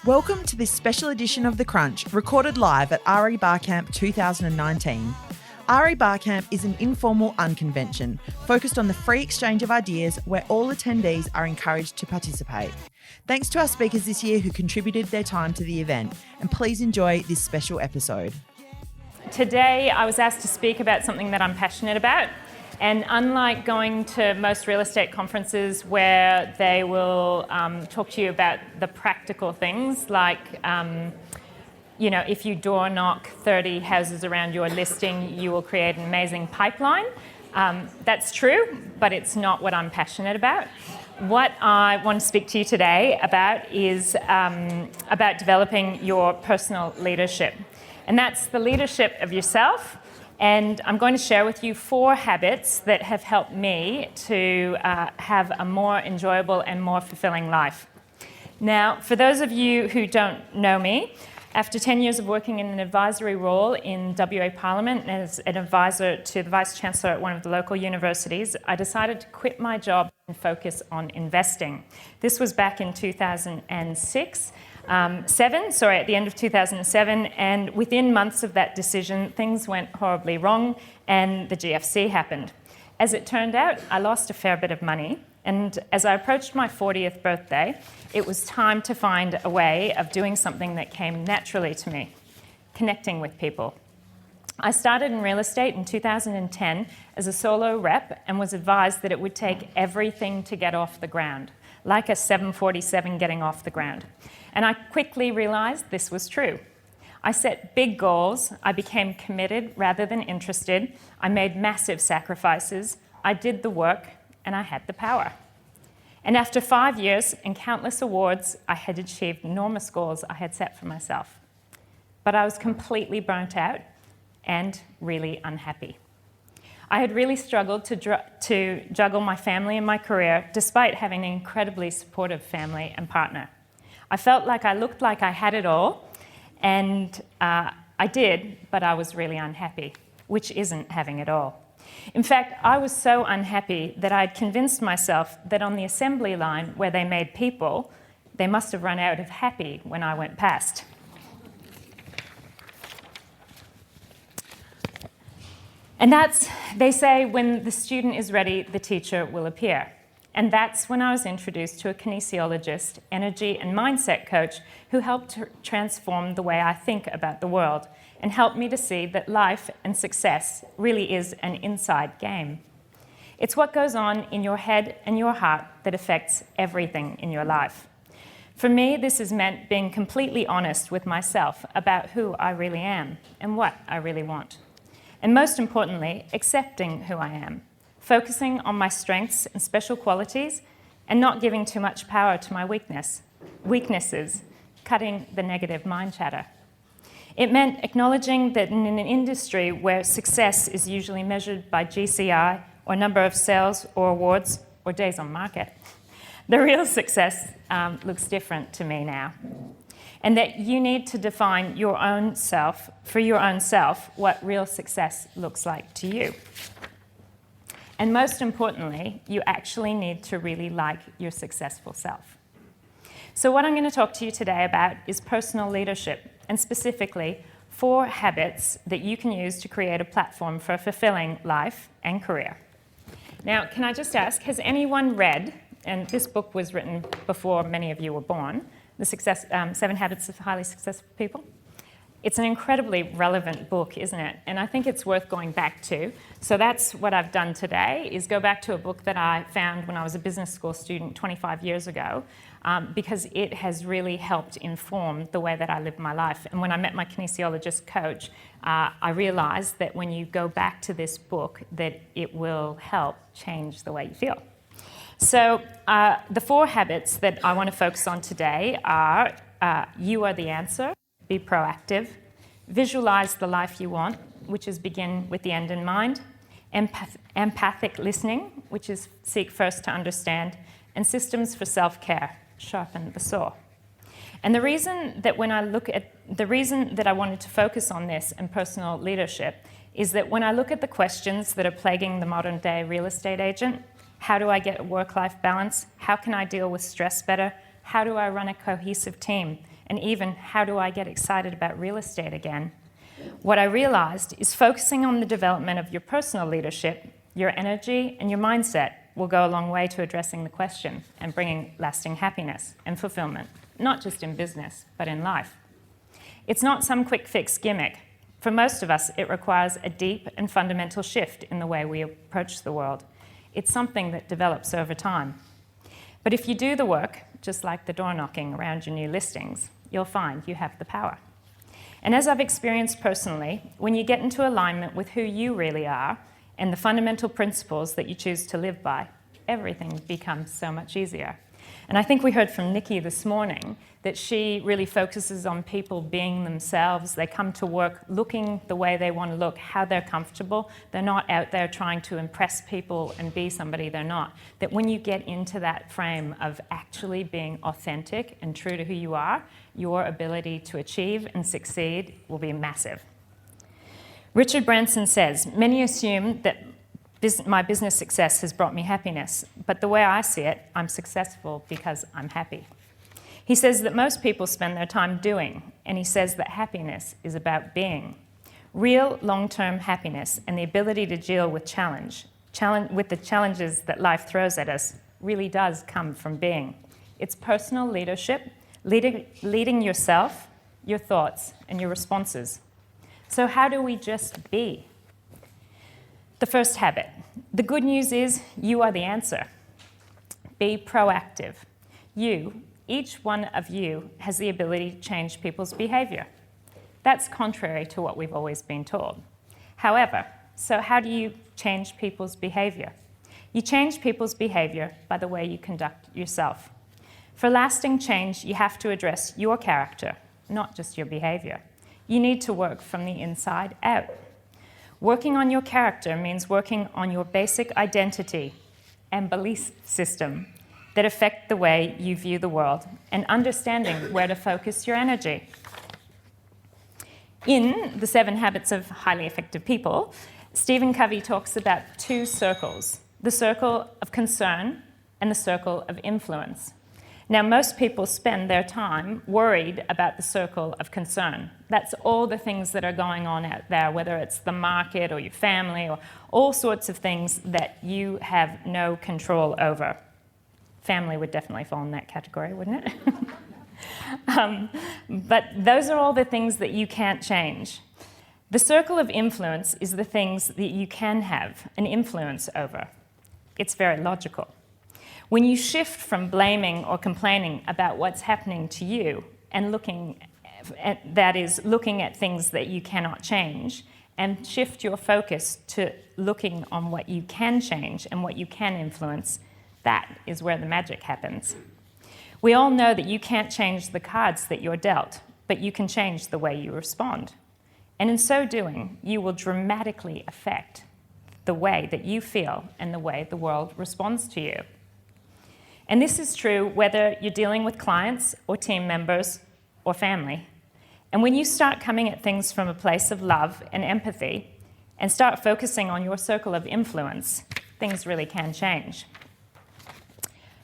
Welcome to this special edition of The Crunch, recorded live at REBar Camp 2019. REBar Camp is an informal unconvention focused on the free exchange of ideas where all attendees are encouraged to participate. Thanks to our speakers this year who contributed their time to the event, and please enjoy this special episode. Today I was asked to speak about something that I'm passionate about. And unlike going to most real estate conferences where they will talk to you about the practical things like, if you door knock 30 houses around your listing, you will create an amazing pipeline. That's true, but it's not what I'm passionate about. What I want to speak to you today about is about developing your personal leadership. And that's the leadership of yourself. And I'm going to share with you 4 habits that have helped me to have a more enjoyable and more fulfilling life. Now, for those of you who don't know me, after 10 years of working in an advisory role in WA Parliament as an advisor to the Vice-Chancellor at one of the local universities, I decided to quit my job and focus on investing. This was back in 2006. At the end of 2007, and within months of that decision, things went horribly wrong and the GFC happened. As it turned out, I lost a fair bit of money, and as I approached my 40th birthday, it was time to find a way of doing something that came naturally to me, connecting with people. I started in real estate in 2010 as a solo rep and was advised that it would take everything to get off the ground, like a 747 getting off the ground. And I quickly realized this was true. I set big goals, I became committed rather than interested, I made massive sacrifices, I did the work, and I had the power. And after 5 years and countless awards, I had achieved enormous goals I had set for myself. But I was completely burnt out and really unhappy. I had really struggled to juggle my family and my career, despite having an incredibly supportive family and partner. I felt like I looked like I had it all, and I did, but I was really unhappy, which isn't having it all. In fact, I was so unhappy that I'd convinced myself that on the assembly line where they made people, they must have run out of happy when I went past. And they say, when the student is ready, the teacher will appear. And that's when I was introduced to a kinesiologist, energy and mindset coach who helped to transform the way I think about the world and helped me to see that life and success really is an inside game. It's what goes on in your head and your heart that affects everything in your life. For me, this has meant being completely honest with myself about who I really am and what I really want. And most importantly, accepting who I am, focusing on my strengths and special qualities, and not giving too much power to my weaknesses, cutting the negative mind chatter. It meant acknowledging that in an industry where success is usually measured by GCI or number of sales or awards or days on market, the real success looks different to me now. And that you need to define your own self, for your own self, what real success looks like to you. And most importantly, you actually need to really like your successful self. So what I'm going to talk to you today about is personal leadership, and specifically 4 habits that you can use to create a platform for a fulfilling life and career. Now, can I just ask, has anyone read, and this book was written before many of you were born, the 7 Habits of Highly Successful People? It's an incredibly relevant book, isn't it? And I think it's worth going back to. So that's what I've done today, is go back to a book that I found when I was a business school student 25 years ago, because it has really helped inform the way that I live my life. And when I met my kinesiologist coach, I realized that when you go back to this book, that it will help change the way you feel. So the 4 habits that I want to focus on today are you are the answer. Be proactive, visualize the life you want, which is begin with the end in mind, empathic listening, which is seek first to understand, and systems for self-care, sharpen the saw. And the reason that I wanted to focus on this and personal leadership is that when I look at the questions that are plaguing the modern day real estate agent, how do I get a work-life balance? How can I deal with stress better? How do I run a cohesive team? and even how do I get excited about real estate again? What I realized is focusing on the development of your personal leadership, your energy, and your mindset will go a long way to addressing the question and bringing lasting happiness and fulfillment, not just in business, but in life. It's not some quick fix gimmick. For most of us, it requires a deep and fundamental shift in the way we approach the world. It's something that develops over time. But if you do the work, just like the door knocking around your new listings, you'll find you have the power. And as I've experienced personally, when you get into alignment with who you really are and the fundamental principles that you choose to live by, everything becomes so much easier. And I think we heard from Nikki this morning that she really focuses on people being themselves. They come to work looking the way they want to look, how they're comfortable. They're not out there trying to impress people and be somebody they're not. That when you get into that frame of actually being authentic and true to who you are, your ability to achieve and succeed will be massive. Richard Branson says, many assume that my business success has brought me happiness, but the way I see it, I'm successful because I'm happy. He says that most people spend their time doing, and he says that happiness is about being. Real long-term happiness and the ability to deal with with the challenges that life throws at us really does come from being. It's personal leadership, leading yourself, your thoughts, and your responses. So how do we just be? The first habit. The good news is you are the answer. Be proactive. Each one of you has the ability to change people's behavior. That's contrary to what we've always been told. However, so how do you change people's behavior? You change people's behavior by the way you conduct yourself. For lasting change, you have to address your character, not just your behavior. You need to work from the inside out. Working on your character means working on your basic identity and belief system that affect the way you view the world and understanding where to focus your energy. In The 7 Habits of Highly Effective People, Stephen Covey talks about 2 circles, the circle of concern and the circle of influence. Now, most people spend their time worried about the circle of concern. That's all the things that are going on out there, whether it's the market or your family or all sorts of things that you have no control over. Family would definitely fall in that category, wouldn't it? But those are all the things that you can't change. The circle of influence is the things that you can have an influence over. It's very logical. When you shift from blaming or complaining about what's happening to you and looking at things that you cannot change, and shift your focus to looking on what you can change and what you can influence, that is where the magic happens. We all know that you can't change the cards that you're dealt, but you can change the way you respond. And in so doing, you will dramatically affect the way that you feel and the way the world responds to you. And this is true whether you're dealing with clients or team members or family. And when you start coming at things from a place of love and empathy and start focusing on your circle of influence, things really can change.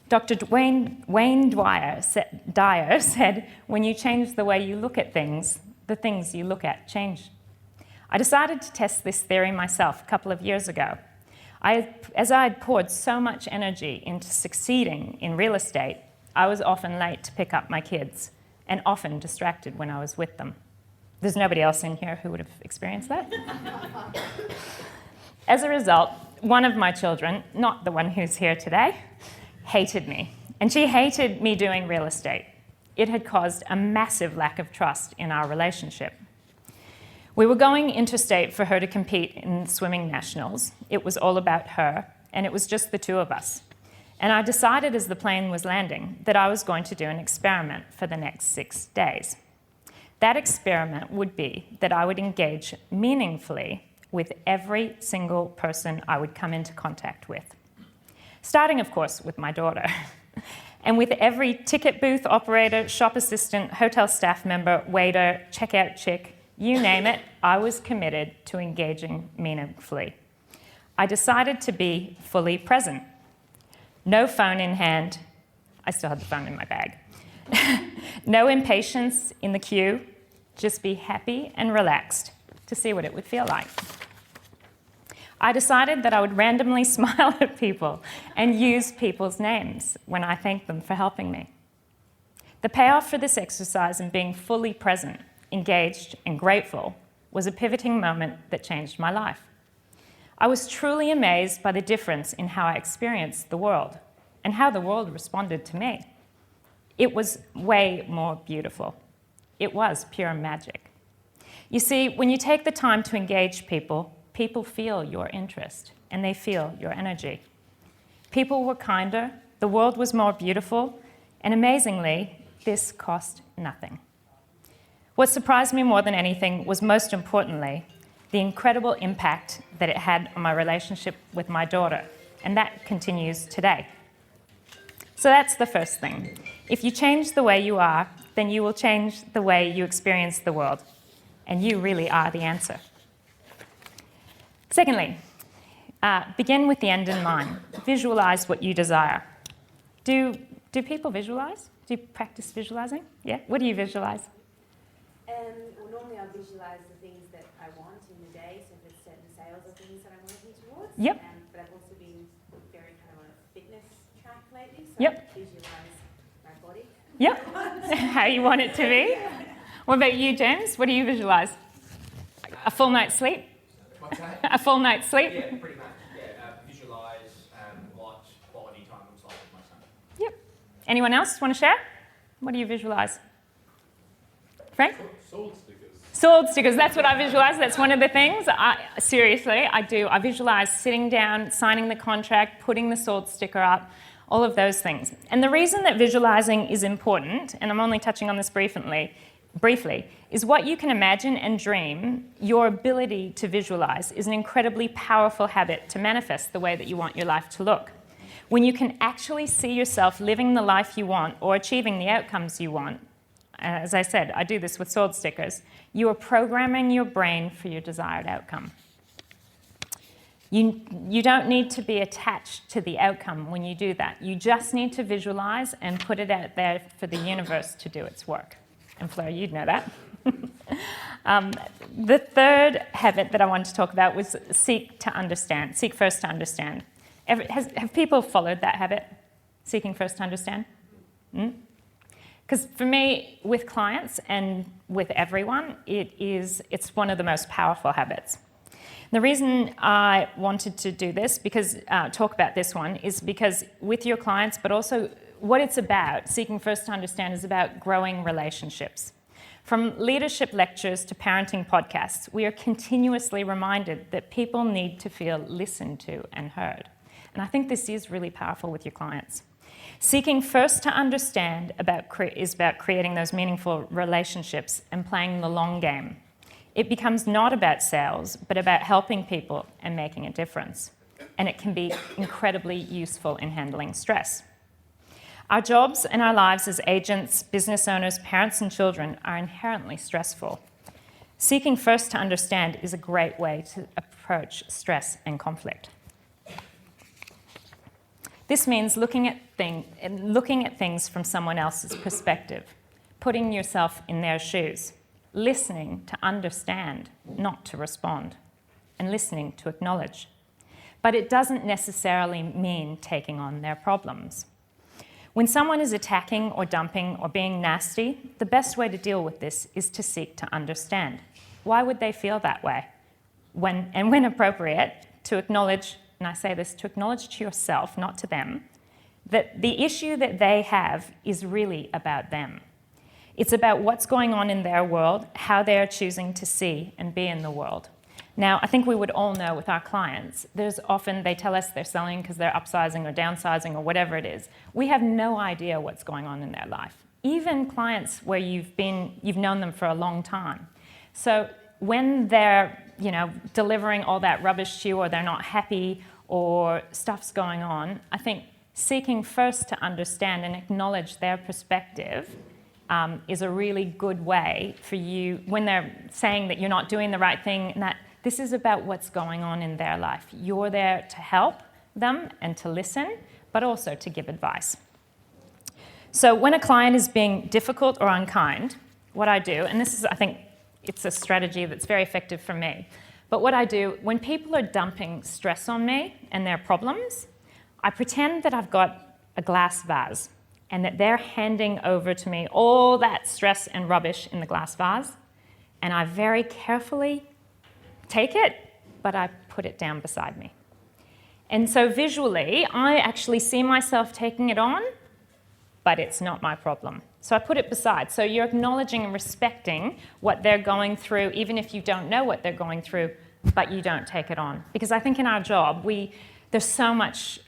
Dr. Wayne Dyer said, when you change the way you look at things, the things you look at change. I decided to test this theory myself a couple of years ago. As I had poured so much energy into succeeding in real estate, I was often late to pick up my kids and often distracted when I was with them. There's nobody else in here who would have experienced that. As a result, one of my children, not the one who's here today, hated me. And she hated me doing real estate. It had caused a massive lack of trust in our relationship. We were going interstate for her to compete in swimming nationals. It was all about her, and it was just the 2 of us. And I decided as the plane was landing that I was going to do an experiment for the next 6 days. That experiment would be that I would engage meaningfully with every single person I would come into contact with. Starting, of course, with my daughter. And with every ticket booth operator, shop assistant, hotel staff member, waiter, checkout chick, you name it, I was committed to engaging meaningfully. I decided to be fully present. No phone in hand. I still had the phone in my bag. No impatience in the queue, just be happy and relaxed to see what it would feel like. I decided that I would randomly smile at people and use people's names when I thanked them for helping me. The payoff for this exercise and being fully present, engaged, and grateful was a pivoting moment that changed my life. I was truly amazed by the difference in how I experienced the world and how the world responded to me. It was way more beautiful. It was pure magic. You see, when you take the time to engage people, people feel your interest and they feel your energy. People were kinder, the world was more beautiful, and amazingly, this cost nothing. What surprised me more than anything was, most importantly, the incredible impact that it had on my relationship with my daughter, and that continues today. So that's the first thing. If you change the way you are, then you will change the way you experience the world, and you really are the answer. Secondly, begin with the end in mind. Visualize what you desire. Do people visualize? Do you practice visualizing? Yeah? What do you visualize? Well, normally I visualise the things that I want in the day, so if it's certain sales or things that I'm working towards. Yep. But I've also been very kind of on a fitness track lately, so Yep. I visualise my body. Yep. How you want it to be. What about you, James? What do you visualise? A full night's sleep? What's that? A full night's sleep? Yeah, pretty much. Yeah, visualise what quality time looks like with my son. Yep. Anyone else want to share? What do you visualise? Frank? Sword stickers. Sword stickers, that's what I visualise. That's one of the things. Seriously, I do. I visualise sitting down, signing the contract, putting the sword sticker up, all of those things. And the reason that visualising is important, and I'm only touching on this briefly, is what you can imagine and dream. Your ability to visualise is an incredibly powerful habit to manifest the way that you want your life to look. When you can actually see yourself living the life you want or achieving the outcomes you want, as I said, I do this with sword stickers, you are programming your brain for your desired outcome. You don't need to be attached to the outcome when you do that. You just need to visualise and put it out there for the universe to do its work. And Fleur, you'd know that. The third habit that I wanted to talk about was seek first to understand. Have people followed that habit, seeking first to understand? Because for me, with clients and with everyone, it's one of the most powerful habits. The reason I wanted to do this, talk about this one, is because with your clients, but also what it's about, seeking first to understand, is about growing relationships. From leadership lectures to parenting podcasts, we are continuously reminded that people need to feel listened to and heard. And I think this is really powerful with your clients. Seeking first to understand is about creating those meaningful relationships and playing the long game. It becomes not about sales, but about helping people and making a difference. And it can be incredibly useful in handling stress. Our jobs and our lives as agents, business owners, parents, and children are inherently stressful. Seeking first to understand is a great way to approach stress and conflict. This means looking at things from someone else's perspective, putting yourself in their shoes, listening to understand, not to respond, and listening to acknowledge. But it doesn't necessarily mean taking on their problems. When someone is attacking or dumping or being nasty, the best way to deal with this is to seek to understand. Why would they feel that way? When appropriate, to acknowledge, and I say this, to acknowledge to yourself, not to them, that the issue that they have is really about them. It's about what's going on in their world, how they are choosing to see and be in the world. Now, I think we would all know with our clients, there's often they tell us they're selling because they're upsizing or downsizing or whatever it is. We have no idea what's going on in their life. Even clients where you've known them for a long time. So when they're, delivering all that rubbish to you, or they're not happy, or stuff's going on, I think seeking first to understand and acknowledge their perspective is a really good way for you when they're saying that you're not doing the right thing, and that this is about what's going on in their life. You're there to help them and to listen, but also to give advice. So when a client is being difficult or unkind, what I do, and this is, I think, it's a strategy that's very effective for me, but what I do, when people are dumping stress on me and their problems, I pretend that I've got a glass vase and that they're handing over to me all that stress and rubbish in the glass vase, and I very carefully take it, but I put it down beside me. And so visually, I actually see myself taking it on, but it's not my problem. So I put it beside. So you're acknowledging and respecting what they're going through, even if you don't know what they're going through, but you don't take it on. Because I think in our job, there's so much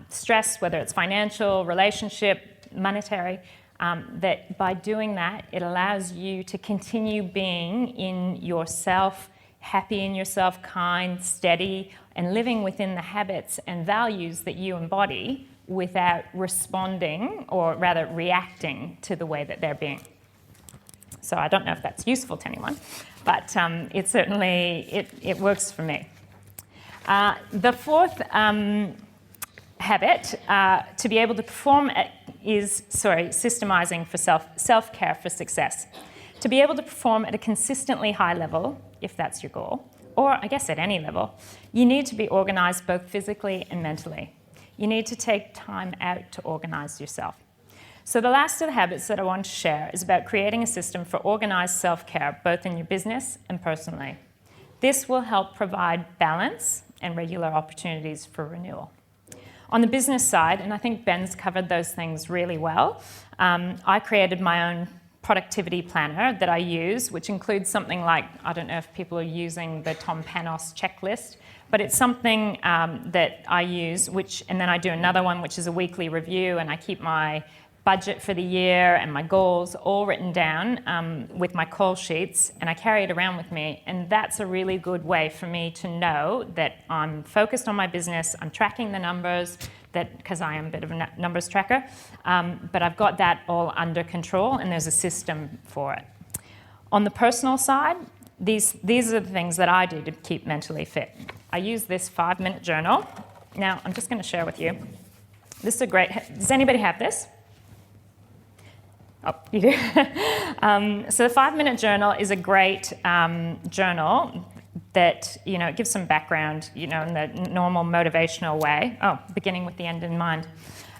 stress, whether it's financial, relationship, monetary, that by doing that, it allows you to continue being in yourself, happy in yourself, kind, steady, and living within the habits and values that you embody without responding, or rather reacting to the way that they're being. So I don't know if that's useful to anyone, but it certainly, it works for me. The fourth habit to be able to perform is, systemizing for self-care for success. To be able to perform at a consistently high level, if that's your goal, or I guess at any level, you need to be organized both physically and mentally. You need to take time out to organize yourself. So the last of the habits that I want to share is about creating a system for organized self-care, both in your business and personally. This will help provide balance and regular opportunities for renewal. On the business side, and I think Ben's covered those things really well, I created my own productivity planner that I use, which includes something like, I don't know if people are using the Tom Panos checklist, but it's something that I use, and then I do another one, which is a weekly review, and I keep my budget for the year and my goals all written down with my call sheets, and I carry it around with me. And that's a really good way for me to know that I'm focused on my business, I'm tracking the numbers, because I am a bit of a numbers tracker, but I've got that all under control, and there's a system for it. On the personal side, these are the things that I do to keep mentally fit. I use this 5-minute journal. Now, I'm just going to share with you. This is a great, does anybody have this? Oh, you do? So the 5-minute journal is a great journal that, it gives some background, in the normal motivational way. Oh, beginning with the end in mind.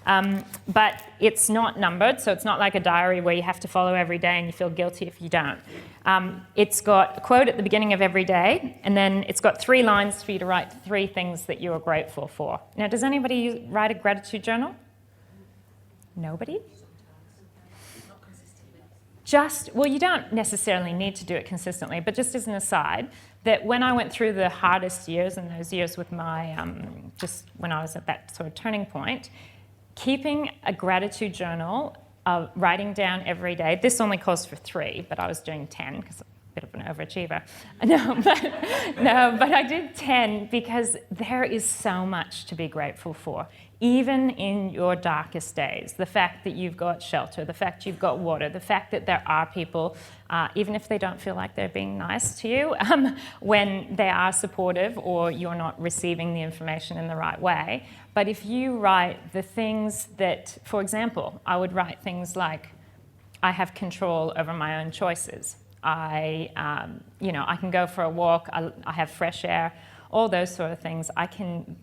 But it's not numbered, so it's not like a diary where you have to follow every day and you feel guilty if you don't. It's got a quote at the beginning of every day, and then it's got 3 lines for you to write 3 things that you are grateful for. Now, does anybody write a gratitude journal? Nobody? Well, you don't necessarily need to do it consistently, but just as an aside, that when I went through the hardest years, and those years with my, just when I was at that sort of turning point, keeping a gratitude journal, writing down every day, this only calls for 3, but I was doing 10, because I'm a bit of an overachiever. But I did 10 because there is so much to be grateful for. Even in your darkest days, the fact that you've got shelter, the fact you've got water, the fact that there are people, even if they don't feel like they're being nice to you, when they are supportive or you're not receiving the information in the right way. But if you write the things that, for example, I would write things like, I have control over my own choices. I can go for a walk, I have fresh air. All those sort of things. I can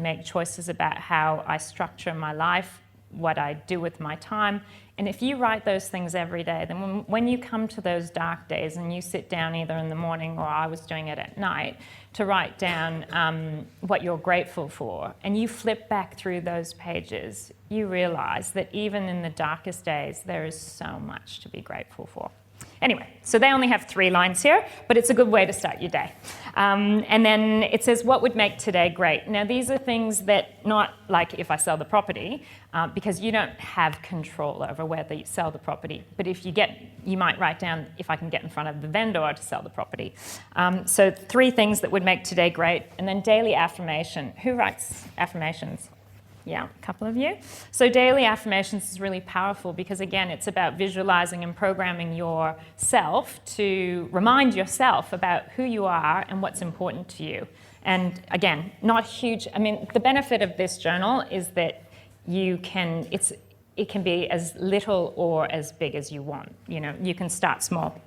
make choices about how I structure my life, what I do with my time. And if you write those things every day, then when you come to those dark days and you sit down either in the morning, or I was doing it at night, to write down what you're grateful for, and you flip back through those pages, you realize that even in the darkest days, there is so much to be grateful for. Anyway, so they only have 3 lines here, but it's a good way to start your day. And then it says, what would make today great? Now, these are things that, not like if I sell the property, because you don't have control over whether you sell the property. But if you might write down, if I can get in front of the vendor to sell the property. So 3 things that would make today great. And then daily affirmation. Who writes affirmations? Yeah, a couple of you. So daily affirmations is really powerful because, again, it's about visualizing and programming yourself to remind yourself about who you are and what's important to you. And again, not huge. I mean, the benefit of this journal is that you can, it can be as little or as big as you want. You know, you can start small.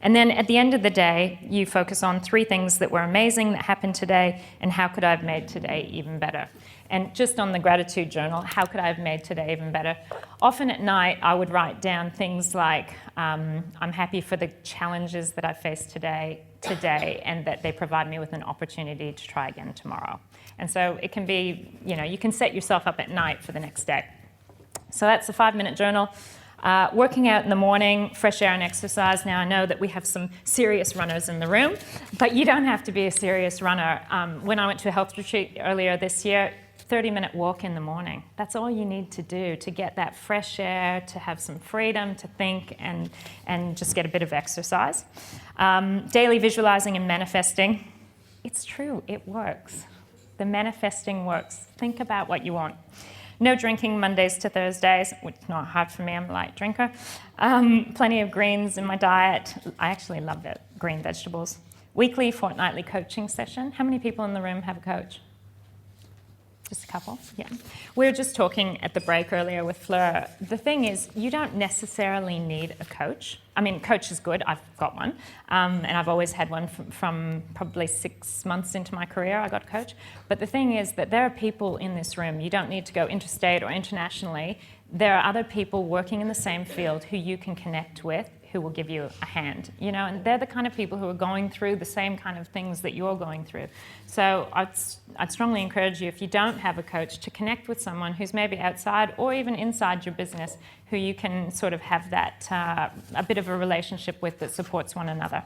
And then at the end of the day, you focus on 3 things that were amazing that happened today, and how could I have made today even better? And just on the gratitude journal, how could I have made today even better? Often at night, I would write down things like, I'm happy for the challenges that I faced today, and that they provide me with an opportunity to try again tomorrow. And so it can be, you know, you can set yourself up at night for the next day. So that's the 5-minute journal. Working out in the morning, fresh air and exercise. Now I know that we have some serious runners in the room, but you don't have to be a serious runner. When I went to a health retreat earlier this year, 30-minute walk in the morning. That's all you need to do to get that fresh air, to have some freedom to think and just get a bit of exercise. Daily visualizing and manifesting. It's true, it works. The manifesting works. Think about what you want. No drinking Mondays to Thursdays, which is not hard for me, I'm a light drinker. Plenty of greens in my diet. I actually love it, green vegetables. Weekly, fortnightly coaching session. How many people in the room have a coach? Just a couple, yeah. We were just talking at the break earlier with Fleur. The thing is, you don't necessarily need a coach. I mean, coach is good, I've got one. And I've always had one from probably 6 months into my career, I got a coach. But the thing is that there are people in this room, you don't need to go interstate or internationally. There are other people working in the same field who you can connect with, who will give you a hand, you know, and they're the kind of people who are going through the same kind of things that you're going through. So I'd strongly encourage you, if you don't have a coach, to connect with someone who's maybe outside or even inside your business, who you can sort of have that, a bit of a relationship with that supports one another.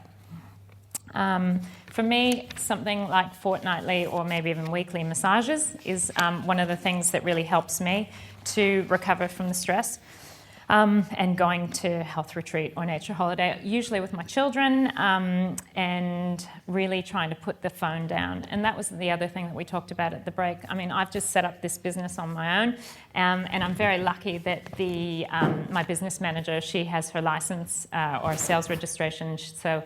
For me, something like fortnightly or maybe even weekly massages is one of the things that really helps me to recover from the stress. And going to health retreat or nature holiday, usually with my children, and really trying to put the phone down. And that was the other thing that we talked about at the break. I mean, I've just set up this business on my own, and I'm very lucky that my business manager, she has her license or sales registration, so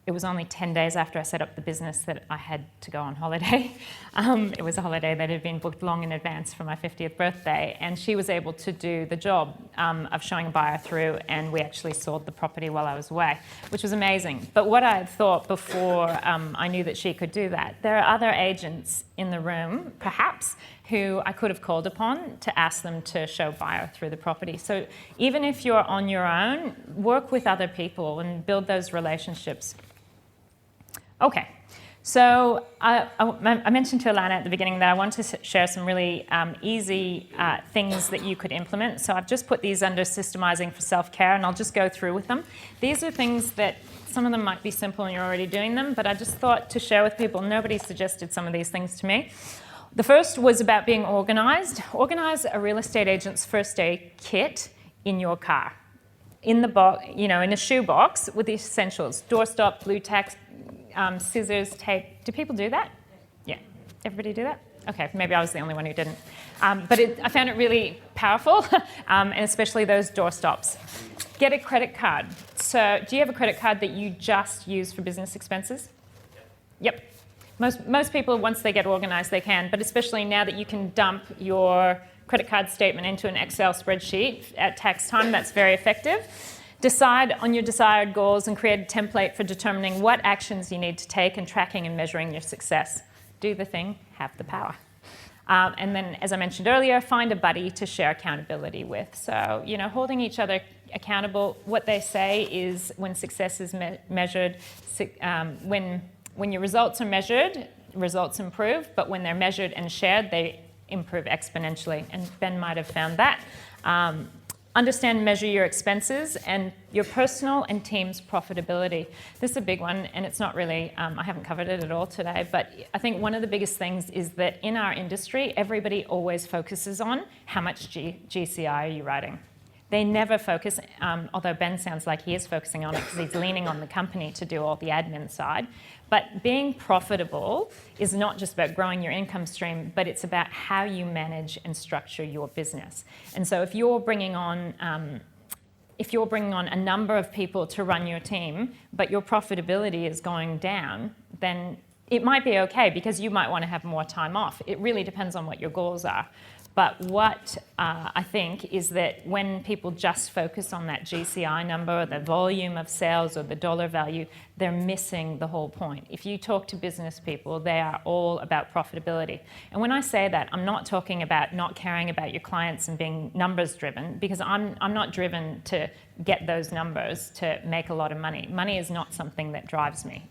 it was only 10 days after I set up the business that I had to go on holiday. It was a holiday that had been booked long in advance for my 50th birthday, and she was able to do the job of showing a buyer through, and we actually sold the property while I was away, which was amazing. But what I had thought before I knew that she could do that, there are other agents in the room, perhaps, who I could have called upon to ask them to show buyer through the property. So even if you're on your own, work with other people and build those relationships. Okay, so I mentioned to Alana at the beginning that I want to share some really easy things that you could implement. So I've just put these under systemizing for self-care, and I'll just go through with them. These are things that some of them might be simple and you're already doing them, but I just thought to share with people. Nobody suggested some of these things to me. The first was about being organized. Organize a real estate agent's first aid kit in your car. In the box, you know, in a shoebox with the essentials: doorstop, blue tack, scissors, tape. Do people do that? Yeah. Everybody do that? Okay, maybe I was the only one who didn't. But I found it really powerful, and especially those doorstops. Get a credit card. So do you have a credit card that you just use for business expenses? Yep. Most people, once they get organized, they can, but especially now that you can dump your credit card statement into an Excel spreadsheet at tax time, that's very effective. Decide on your desired goals and create a template for determining what actions you need to take and tracking and measuring your success. Do the thing, have the power. And then, as I mentioned earlier, find a buddy to share accountability with. So, you know, holding each other accountable. What they say is when success is measured, when your results are measured, results improve, but when they're measured and shared, they improve exponentially. And Ben might have found that. Understand and measure your expenses and your personal and team's profitability. This is a big one, and it's not really, I haven't covered it at all today, but I think one of the biggest things is that in our industry, everybody always focuses on how much GCI are you writing. They never focus, although Ben sounds like he is focusing on it because he's leaning on the company to do all the admin side. But being profitable is not just about growing your income stream, but it's about how you manage and structure your business. And so if you're bringing on a number of people to run your team, but your profitability is going down, then it might be okay because you might want to have more time off. It really depends on what your goals are. But what I think is that when people just focus on that GCI number, or the volume of sales, or the dollar value, they're missing the whole point. If you talk to business people, they are all about profitability. And when I say that, I'm not talking about not caring about your clients and being numbers driven, because I'm not driven to get those numbers to make a lot of money. Money is not something that drives me.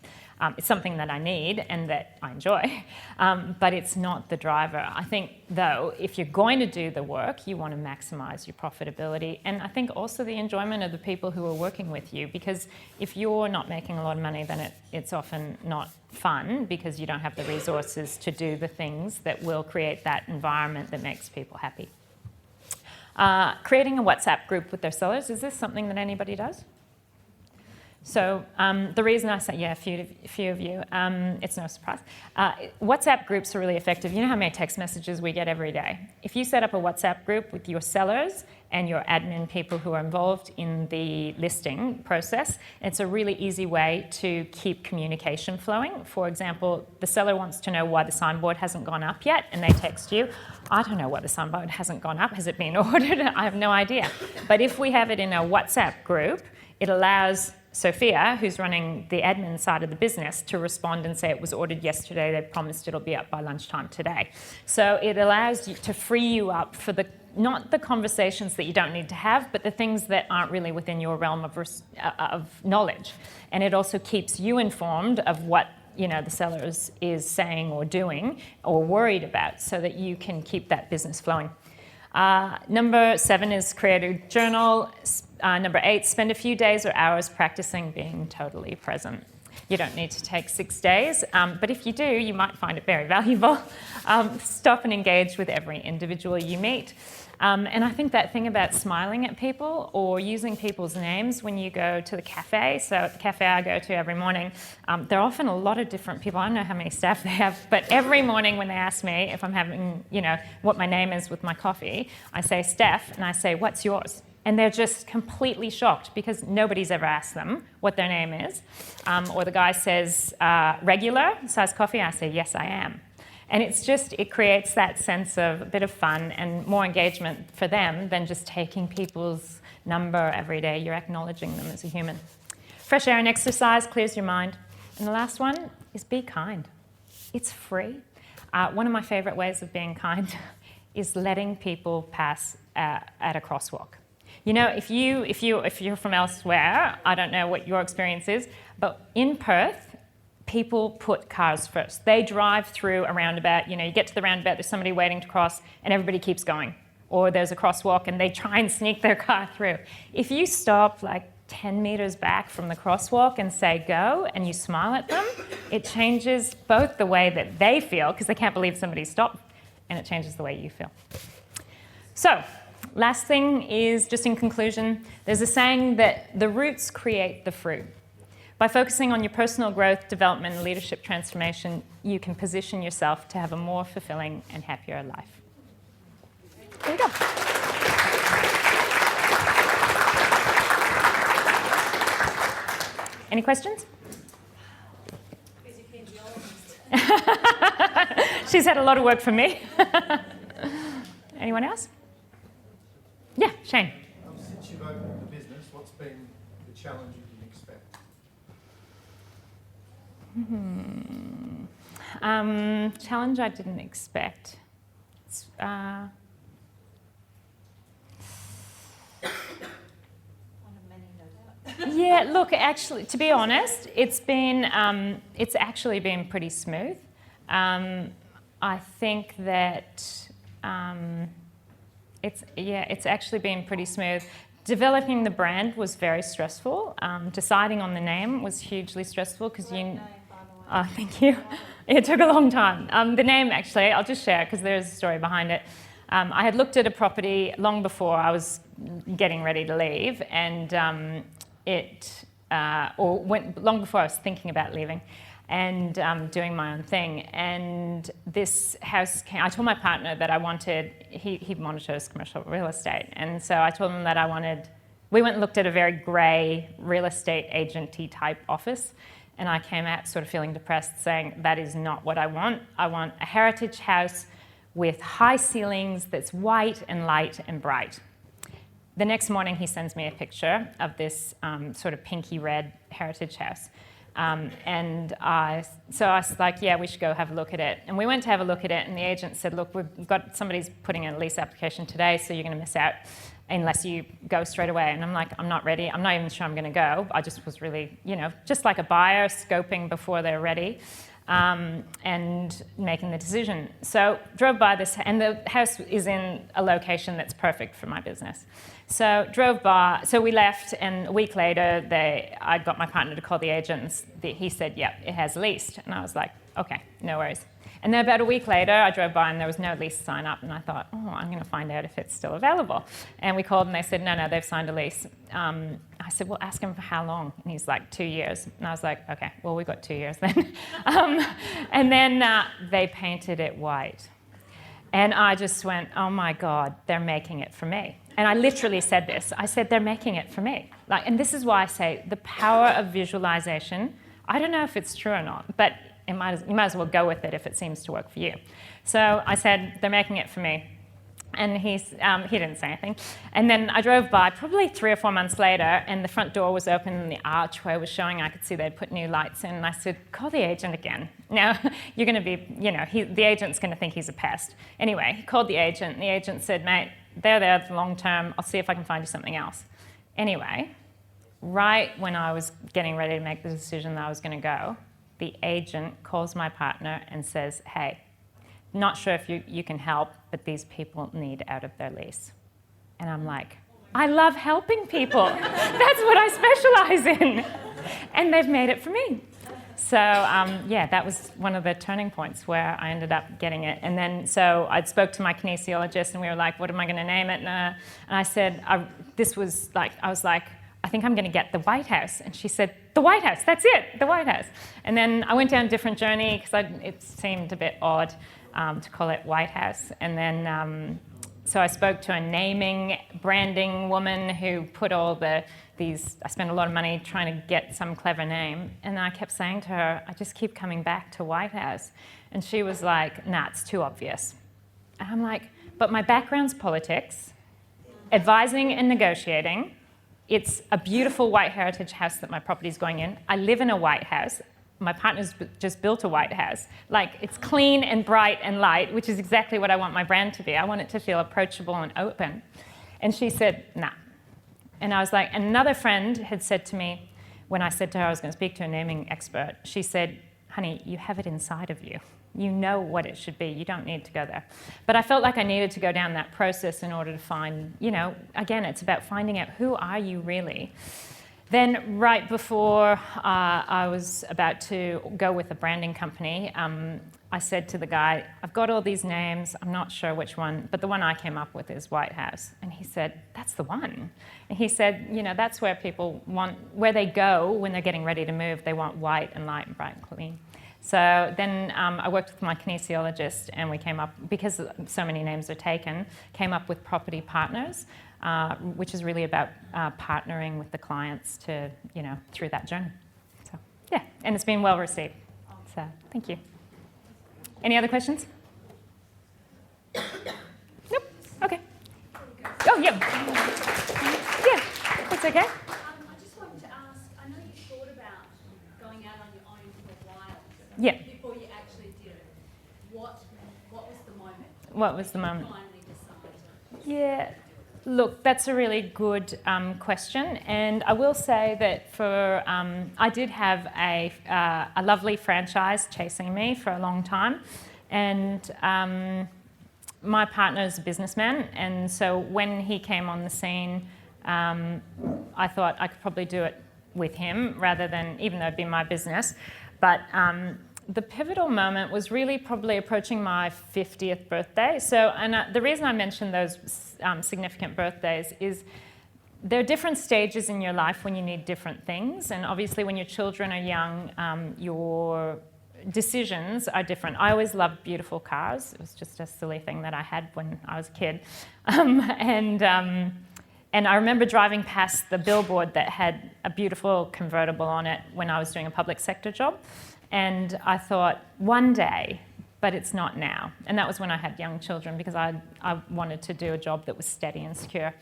It's something that I need and that I enjoy, but it's not the driver. I think, though, if you're going to do the work, you want to maximize your profitability, and I think also the enjoyment of the people who are working with you, because if you're not making a lot of money, then it's often not fun, because you don't have the resources to do the things that will create that environment that makes people happy. Creating a WhatsApp group with their sellers, is this something that anybody does? So the reason I say, yeah, a few of you, it's no surprise. WhatsApp groups are really effective. You know how many text messages we get every day? If you set up a WhatsApp group with your sellers and your admin people who are involved in the listing process, it's a really easy way to keep communication flowing. For example, the seller wants to know why the signboard hasn't gone up yet, and they text you, I don't know why the signboard hasn't gone up. Has it been ordered? I have no idea. But if we have it in a WhatsApp group, it allows Sophia, who's running the admin side of the business, to respond and say it was ordered yesterday, they promised it'll be up by lunchtime today. So it allows you to free you up for not the conversations that you don't need to have, but the things that aren't really within your realm of knowledge. And it also keeps you informed of what the seller is saying or doing or worried about, so that you can keep that business flowing. Number 7 is create a journal. Number 8, spend a few days or hours practicing being totally present. You don't need to take 6 days, but if you do, you might find it very valuable. Stop and engage with every individual you meet. And I think that thing about smiling at people or using people's names when you go to the cafe, so at the cafe I go to every morning, there are often a lot of different people. I don't know how many staff they have, but every morning when they ask me if I'm having, what my name is with my coffee, I say Stef, and I say, what's yours? And they're just completely shocked, because nobody's ever asked them what their name is. Or the guy says, regular size coffee, I say, yes, I am. And it creates that sense of a bit of fun and more engagement for them than just taking people's number every day. You're acknowledging them as a human. Fresh air and exercise clears your mind. And the last one is be kind. It's free. One of my favorite ways of being kind is letting people pass at a crosswalk. If you're from elsewhere, I don't know what your experience is, but in Perth, people put cars first. They drive through a roundabout. You get to the roundabout, there's somebody waiting to cross, and everybody keeps going. Or there's a crosswalk, and they try and sneak their car through. If you stop 10 meters back from the crosswalk and say go, and you smile at them, it changes both the way that they feel, because they can't believe somebody stopped, and it changes the way you feel. So, last thing is, just in conclusion, there's a saying that the roots create the fruit. By focusing on your personal growth, development, and leadership transformation, you can position yourself to have a more fulfilling and happier life. There you go. Any questions? She's had a lot of work from me. Anyone else? Yeah, Shane. Since you've opened the business, what's been the challenge you didn't expect? Challenge I didn't expect. Yeah, look, actually, to be honest, it's actually been pretty smooth. I think that it's actually been pretty smooth. Developing the brand was very stressful. Deciding on the name was hugely stressful, because oh, thank you. It took a long time. The name, actually, I'll just share, because there's a story behind it. I had looked at a property long before I was getting ready to leave, and long before I was thinking about leaving and doing my own thing. And this house I told my partner that I wanted, he monitors commercial real estate, and so I told him that we went and looked at a very grey real estate agency type office, and I came out sort of feeling depressed, saying that is not what I want. I want a heritage house with high ceilings that's white and light and bright. The next morning, he sends me a picture of this sort of pinky red heritage house. So I was like, yeah, we should go have a look at it. And we went to have a look at it, and the agent said, look, somebody's putting in a lease application today, so you're going to miss out unless you go straight away. And I'm like, I'm not ready. I'm not even sure I'm going to go. I just was really, just like a buyer, scoping before they're ready. And making the decision. So drove by this, and the house is in a location that's perfect for my business. So drove by, so we left, and a week later, I got my partner to call the agent, and he said, yeah, it has leased. And I was like, okay, no worries. And then about a week later, I drove by, and there was no lease sign up, and I thought, I'm going to find out if it's still available. And we called, and they said, no, they've signed a lease. I said, well, ask him for how long? And he's like, 2 years. And I was like, okay, well, we got 2 years then. And then they painted it white. And I just went, oh my God, they're making it for me. And I literally said this. I said, they're making it for me. And this is why I say the power of visualization. I don't know if it's true or not, but you might as well go with it if it seems to work for you. So I said, they're making it for me. And he didn't say anything. And then I drove by probably 3 or 4 months later, and the front door was open and the archway was showing. I could see they'd put new lights in. And I said, call the agent again. Now, you're going to be, the agent's going to think he's a pest. Anyway, he called the agent, and the agent said, mate, they're there long term. I'll see if I can find you something else. Anyway, right when I was getting ready to make the decision that I was going to go, the agent calls my partner and says, hey, not sure if you can help, but these people need out of their lease. And I'm like, I love helping people. That's what I specialize in. And they've made it for me. So that was one of the turning points where I ended up getting it. And then so I spoke to my kinesiologist, and we were like, what am I going to name it? And I said, I was like, I think I'm going to get the White House. And she said, the White House, that's it, the White House. And then I went down a different journey because it seemed a bit odd to call it White House. And then so I spoke to a naming, branding woman who put all I spent a lot of money trying to get some clever name. And I kept saying to her, I just keep coming back to White House. And she was like, nah, it's too obvious. And I'm like, but my background's politics, advising and negotiating. It's a beautiful white heritage house that my property's going in. I live in a white house. My partner's just built a white house. It's clean and bright and light, which is exactly what I want my brand to be. I want it to feel approachable and open. And she said, nah. And I was like, and another friend had said to me, when I said to her I was going to speak to a naming expert, she said, honey, you have it inside of you. You know what it should be. You don't need to go there. But I felt like I needed to go down that process in order to find, again, it's about finding out who are you really. Then right before I was about to go with a branding company, I said to the guy, I've got all these names, I'm not sure which one, but the one I came up with is White House. And he said, that's the one. And he said, that's where people want, where they go when they're getting ready to move, they want white and light and bright and clean. So then I worked with my kinesiologist, and we came up, because so many names are taken, came up with property partners, which is really about partnering with the clients to, through that journey. So, yeah, and it's been well received. So, thank you. Any other questions? Nope. Okay. Oh, yeah. Yeah, that's okay. I just wanted to ask, I know you thought about going out on your own for a while. Yeah. Before you actually did it. What was the moment? What was the moment? You finally decided. Yeah. Look, that's a really good question, and I will say that I did have a lovely franchise chasing me for a long time, and my partner is a businessman, and so when he came on the scene, I thought I could probably do it with him rather than, even though it'd be my business, but the pivotal moment was really probably approaching my 50th birthday. So, and the reason I mention those significant birthdays is there are different stages in your life when you need different things. And obviously when your children are young, your decisions are different. I always loved beautiful cars. It was just a silly thing that I had when I was a kid. And I remember driving past the billboard that had a beautiful convertible on it when I was doing a public sector job. And I thought, one day, but it's not now. And that was when I had young children, because I wanted to do a job that was steady and secure.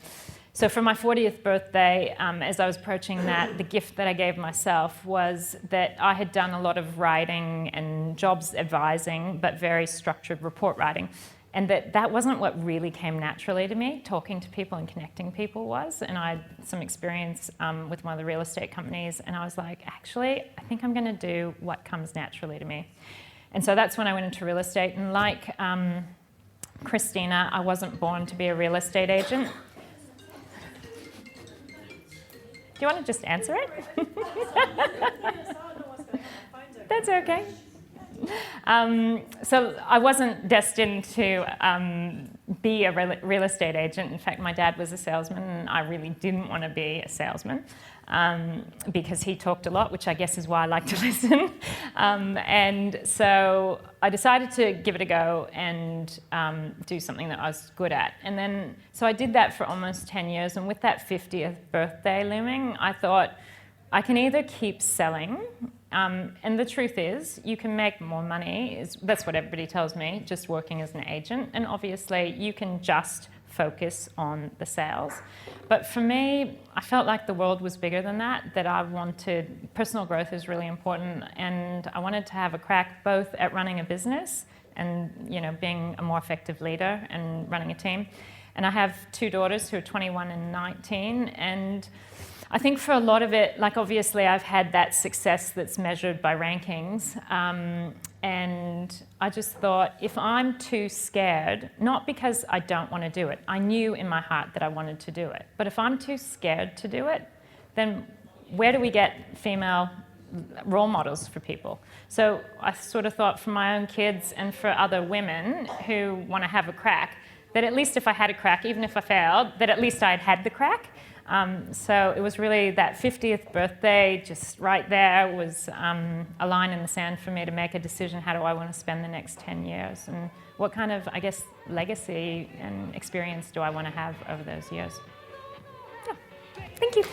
So for my 40th birthday, as I was approaching that, the gift that I gave myself was that I had done a lot of writing and jobs advising, but very structured report writing. And that wasn't what really came naturally to me. Talking to people and connecting people was. And I had some experience with one of the real estate companies. And I was like, actually, I think I'm going to do what comes naturally to me. And so that's when I went into real estate. And like Christina, I wasn't born to be a real estate agent. Do you want to just answer it? That's okay. So I wasn't destined to be a real estate agent. In fact, my dad was a salesman, and I really didn't want to be a salesman because he talked a lot, which I guess is why I like to listen. And so I decided to give it a go and do something that I was good at. And then, so I did that for almost 10 years. And with that 50th birthday looming, I thought, I can either keep selling, and the truth is, you can make more money. That's what everybody tells me, just working as an agent. And obviously, you can just focus on the sales. But for me, I felt like the world was bigger than that I wanted, personal growth is really important, and I wanted to have a crack both at running a business and, you know, being a more effective leader and running a team. And I have 2 daughters who are 21 and 19, and I think for a lot of it, like obviously I've had that success that's measured by rankings, and I just thought, if I'm too scared, not because I don't want to do it, I knew in my heart that I wanted to do it, but if I'm too scared to do it, then where do we get female role models for people? So I sort of thought, for my own kids and for other women who want to have a crack, that at least if I had a crack, even if I failed, that at least I'd had the crack. So it was really that 50th birthday, just right there, was a line in the sand for me to make a decision. How do I want to spend the next 10 years? And what kind of, I guess, legacy and experience do I want to have over those years? Yeah. Thank you.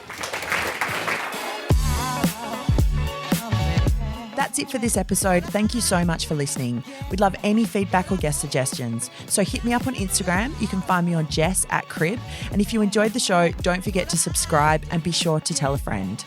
That's it for this episode. Thank you so much for listening. We'd love any feedback or guest suggestions. So hit me up on Instagram. You can find me on Jess @Crib. And if you enjoyed the show, don't forget to subscribe and be sure to tell a friend.